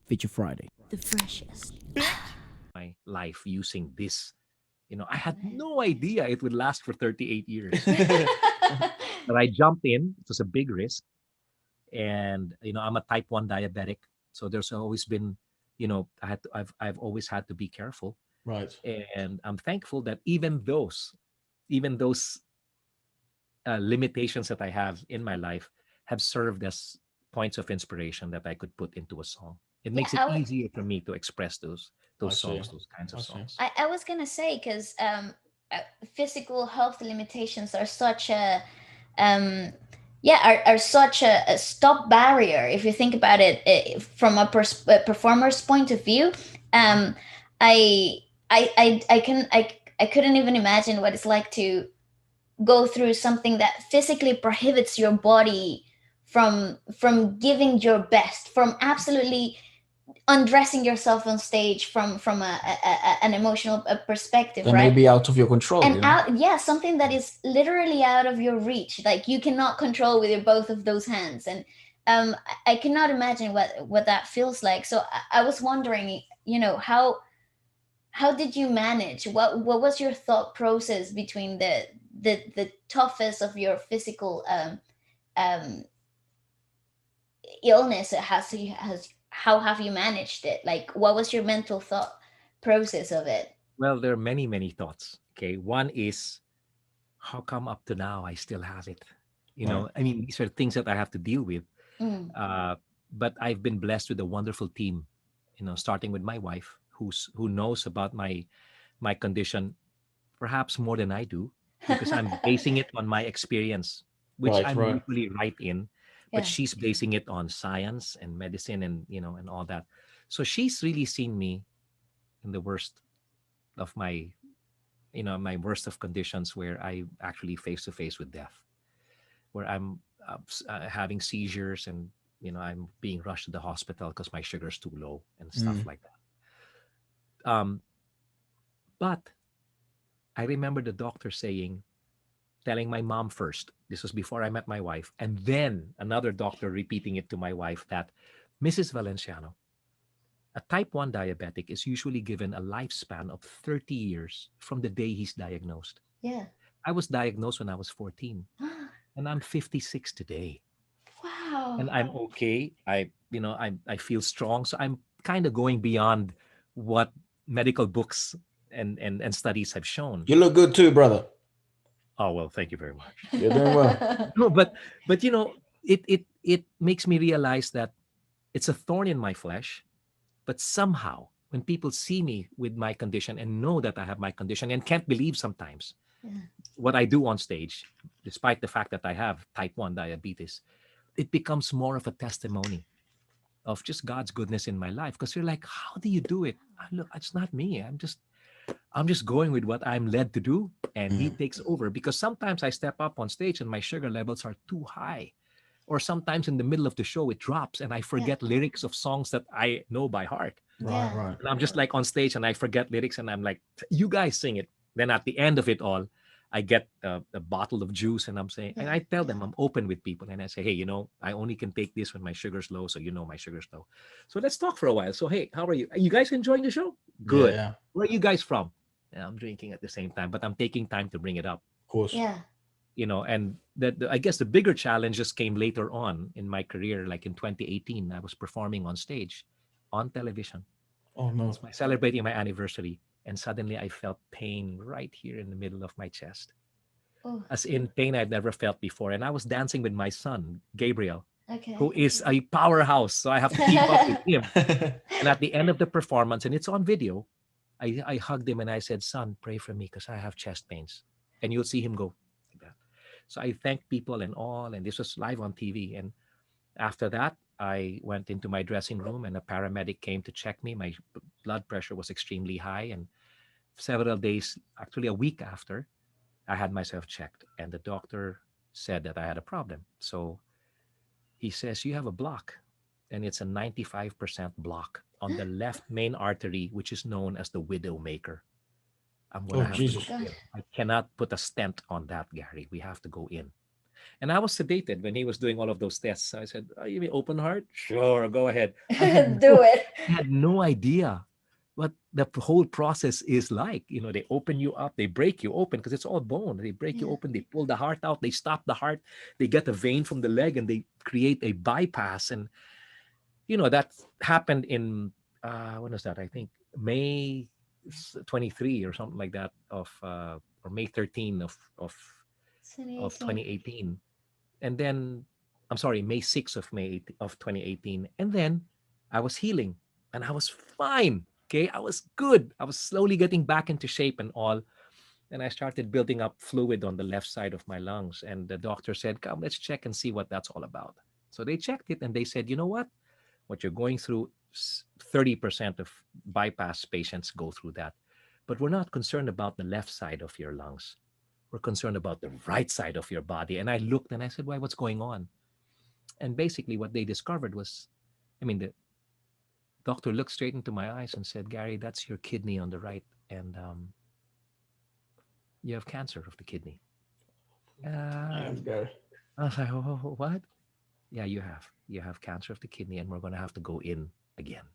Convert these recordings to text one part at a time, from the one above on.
Feature Friday. The freshest. My life using this. I had no idea it would last for 38 years. But I jumped in. It was a big risk. And, I'm a type 1 diabetic. So there's always been, I've always had to be careful. Right. And I'm thankful that even those limitations that I have in my life have served as points of inspiration that I could put into a song. It Yeah, makes it easier for me to express those I those see. songs, those kinds I of see. songs. I was gonna say because physical health limitations are such a um, yeah are such a stop barrier if you think about it, from a performer's point of view. um I I couldn't even imagine what it's like to go through something that physically prohibits your body from giving your best, from absolutely undressing yourself on stage from an emotional perspective, That may right? be out of your control, And you know? out, yeah, something that is literally out of your reach, like you cannot control with your both of those hands. And I cannot imagine what that feels like. So I was wondering, how did you manage? What was your thought process between the toughest of your physical um illness? It has How have you managed it? Like, what was your mental thought process of it? Well, there are many, many thoughts. Okay. One is, how come up to now I still have it? Right. I mean, these are things that I have to deal with. Mm, Uh, but I've been blessed with a wonderful team, starting with my wife, who knows about my condition perhaps more than I do, because I'm basing it on my experience, which Right, I'm right. usually right in, but yeah. she's basing it on science and medicine and and all that. So she's really seen me in the worst of my worst of conditions, where I actually face to face with death, where I'm having seizures, and I'm being rushed to the hospital because my sugar's too low and stuff Mm. like that. But I remember the doctor telling my mom first. This was before I met my wife. And then another doctor repeating it to my wife that Mrs. Valenciano, a type 1 diabetic is usually given a lifespan of 30 years from the day he's diagnosed. Yeah. I was diagnosed when I was 14, and I'm 56 today. Wow. And I'm okay. I feel strong. So I'm kind of going beyond what medical books and studies have shown. You look good too, brother. Oh, well, thank you very much. You're doing well. No, but it makes me realize that it's a thorn in my flesh. But somehow, when people see me with my condition and know that I have my condition and can't believe sometimes Yeah. what I do on stage, despite the fact that I have type 1 diabetes, it becomes more of a testimony of just God's goodness in my life. Because you're like, how do you do it? Look, it's not me. I'm just going with what I'm led to do, and He Mm. takes over. Because sometimes I step up on stage and my sugar levels are too high, or sometimes in the middle of the show it drops and I Yeah. forget lyrics of songs that I know by heart. Right, Yeah. right. And I'm just like on stage and I forget lyrics, and I'm like, you guys sing it. Then at the end of it all, I get a bottle of juice, and I'm saying, and Yeah. I tell them, I'm open with people, and I say, hey, I only can take this when my sugar's low, so my sugar's low. So let's talk for a while. So hey, how are you? Are you guys enjoying the show? Yeah, Good. yeah. Where are you guys from? And I'm drinking at the same time, but I'm taking time to bring it up. Of course. Yeah. And I guess the bigger challenge just came later on in my career. Like in 2018, I was performing on stage, on television. Oh no. It's my celebrating my anniversary, and suddenly I felt pain right here in the middle of my chest, Oh. as in pain I'd never felt before. And I was dancing with my son, Gabriel, who Okay. is a powerhouse, so I have to keep up with him. And at the end of the performance, and it's on video, I hugged him and I said, "Son, pray for me because I have chest pains." And you'll see him go like that. So I thanked people and all, and this was live on TV. And after that, I went into my dressing room, and a paramedic came to check me. My blood pressure was extremely high, and several days, actually a week after, I had myself checked, and the doctor said that I had a problem. So he says, you have a block, and it's a 95% block on the left main artery, which is known as the widow maker. I'm going to Oh have to Oh go Jesus. God. in. I cannot put a stent on that, Gary. We have to go in. And I was sedated when he was doing all of those tests. So I said, "Oh, you mean open heart? Sure, go ahead." I had Do it. no idea what the whole process is like. They open you up, they break you open because it's all bone. They break you Yeah. open, they pull the heart out, they stop the heart, they get a vein from the leg, and they create a bypass. And that happened in when was that? I think May 23 or something like that or May 13 of 2018. 2018. And then I'm sorry, May 6th of 2018. And then I was healing and I was fine. Okay. I was good. I was slowly getting back into shape and all. And I started building up fluid on the left side of my lungs. And the doctor said, "Come, let's check and see what that's all about." So they checked it and they said, "You know what you're going through, 30% of bypass patients go through that. But we're not concerned about the left side of your lungs. We're concerned about the right side of your body." And I looked and I said, "Why, what's going on?" And basically, what they discovered was, the doctor looked straight into my eyes and said, "Gary, that's your kidney on the right. And you have cancer of the kidney." Uh, Damn, Gary. I was like, "Oh, what?" "Yeah, you have. You have cancer of the kidney, and we're going to have to go in again."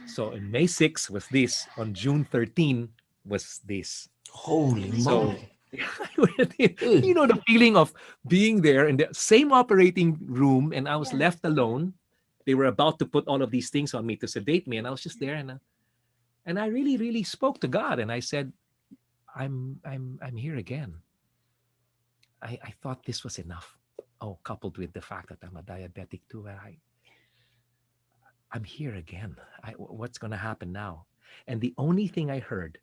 So on May 6th was this. On June 13 was this. Holy My God. So moly. I went in, Dude. the feeling of being there in the same operating room, and I was Yeah. left alone. They were about to put all of these things on me to sedate me, and I was just there, and I really, really spoke to God, and I said, I'm here again. I thought this was enough. Oh, coupled with the fact that I'm a diabetic too, I'm here again. What's going to happen now? And the only thing I heard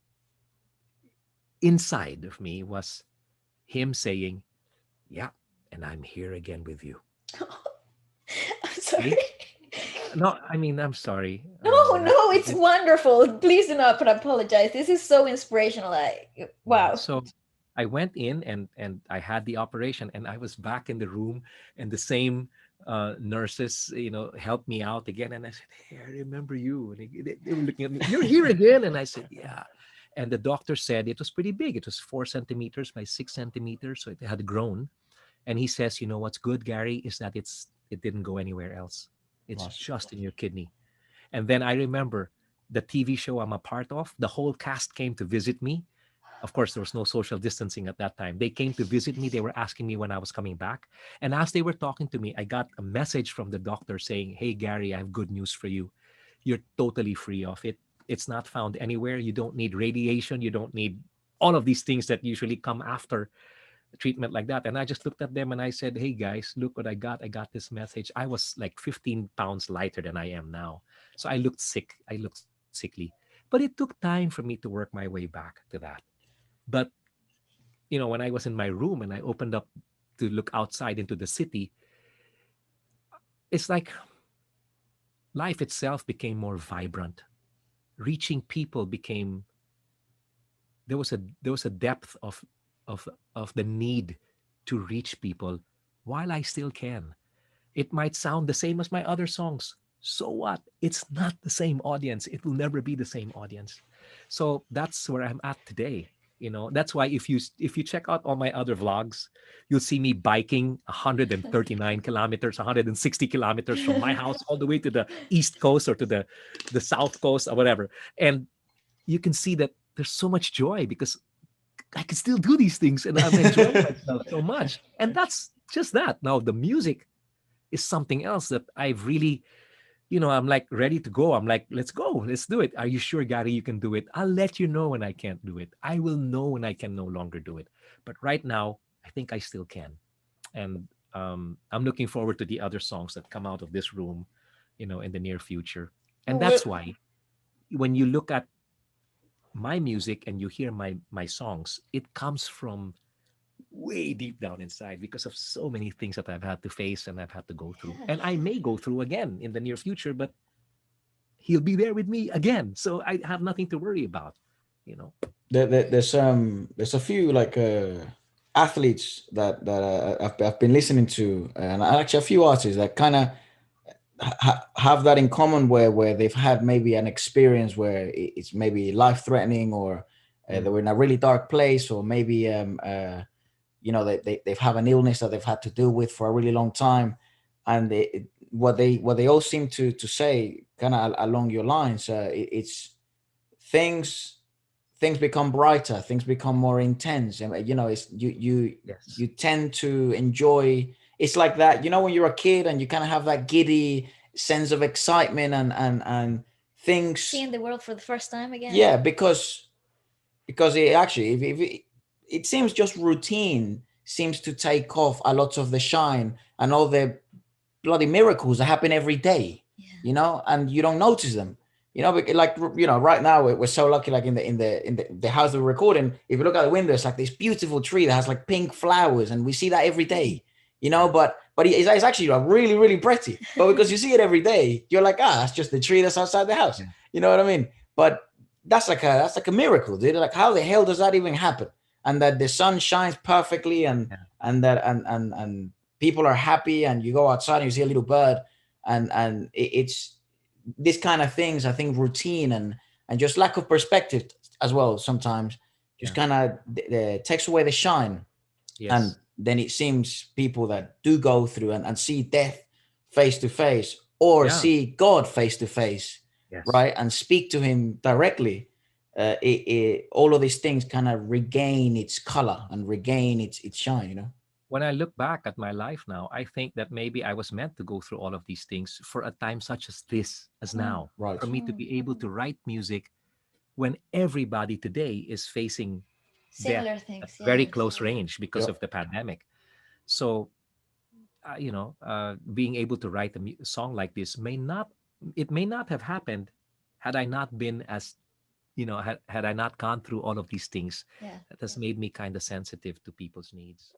inside of me was him saying, "Yeah, and I'm here again with you." I'm sorry. Okay? No, I'm sorry. No, no, it's wonderful. Please do not apologize. This is so inspirational. Yeah. Wow. So I went in and I had the operation and I was back in the room and the same nurses, helped me out again. And I said, "Hey, I remember you." And they were looking at me, "You're here again?" And I said, "Yeah." And the doctor said it was pretty big. It was 4 centimeters by 6 centimeters. So it had grown. And he says, "What's good, Gary, is that it didn't go anywhere else. It's Nice. just in your kidney." And then I remember the TV show I'm a part of, the whole cast came to visit me. Of course, there was no social distancing at that time. They came to visit me. They were asking me when I was coming back. And as they were talking to me, I got a message from the doctor saying, "Hey, Gary, I have good news for you. You're totally free of it. It's not found anywhere. You don't need radiation. You don't need all of these things that usually come after treatment like that." And I just looked at them and I said, "Hey, guys, look what I got. I got this message." I was like 15 pounds lighter than I am now. So I looked sick. I looked sickly. But it took time for me to work my way back to that. But when I was in my room and I opened up to look outside into the city, it's like life itself became more vibrant. Reaching people became there was a depth of of the need to reach people while I still can. It might sound the same as my other songs. So what? It's not the same audience. It will never be the same audience. So that's where I'm at today. That's why if you check out all my other vlogs, you'll see me biking 139 kilometers, 160 kilometers from my house all the way to the east coast or to the south coast or whatever. And you can see that there's so much joy because I can still do these things and I'm enjoying myself so much. And that's just that. Now the music is something else that I've really, I'm like ready to go. I'm like, let's go, let's do it. Are you sure, Gary, you can do it? I'll let you know when I can't do it. I will know when I can no longer do it. But right now, I think I still can. And I'm looking forward to the other songs that come out of this room, in the near future. And that's why when you look at my music and you hear my songs, it comes from way deep down inside because of so many things that I've had to face and I've had to go through. And I may go through again in the near future, but he'll be there with me again. So I have nothing to worry about, you know. There's a few like athletes that I've been listening to, and actually a few artists that kind of have that in common where they've had maybe an experience where it's maybe life threatening or they Mm. were in a really dark place or maybe they've have an illness that they've had to deal with for a really long time, and what they all seem to say kind of along your lines, it's things things become brighter, things become more intense, and it's you Yes. tend to enjoy. It's like that, when you're a kid and you kind of have that giddy sense of excitement and things. Seeing the world for the first time again. Yeah, because it actually, if it seems just routine seems to take off a lot of the shine and all the bloody miracles that happen every day, Yeah. and you don't notice them. Like, right now we're so lucky, like in the house that we're recording. If you look out the window, it's like this beautiful tree that has like pink flowers, and we see that every day. Yeah. But it's actually like really, really pretty. But because you see it every day, you're like, that's just the tree that's outside the house. Yeah. You know what I mean? But that's like a miracle, dude. Like, how the hell does that even happen? And that the sun shines perfectly, and Yeah. and that and people are happy, and you go outside and you see a little bird, and it's this kind of things. I think routine and just lack of perspective as well sometimes just Yeah. kind of takes away the shine. And Yes. then it seems people that do go through and see death face to face, or Yeah. see God face to face, Yes. right, and speak to him directly, all of these things kind of regain its color and regain its shine. When I look back at my life now, I think that maybe I was meant to go through all of these things for a time such as this, as Mm, now, Right. for me to mm. be able to write music when everybody today is facing death Similar at things, very yes. close range because Yep. of the pandemic. So, being able to write a song like this may not have happened had I not been as, had I not gone through all of these things Yeah. that has made me kind of sensitive to people's needs.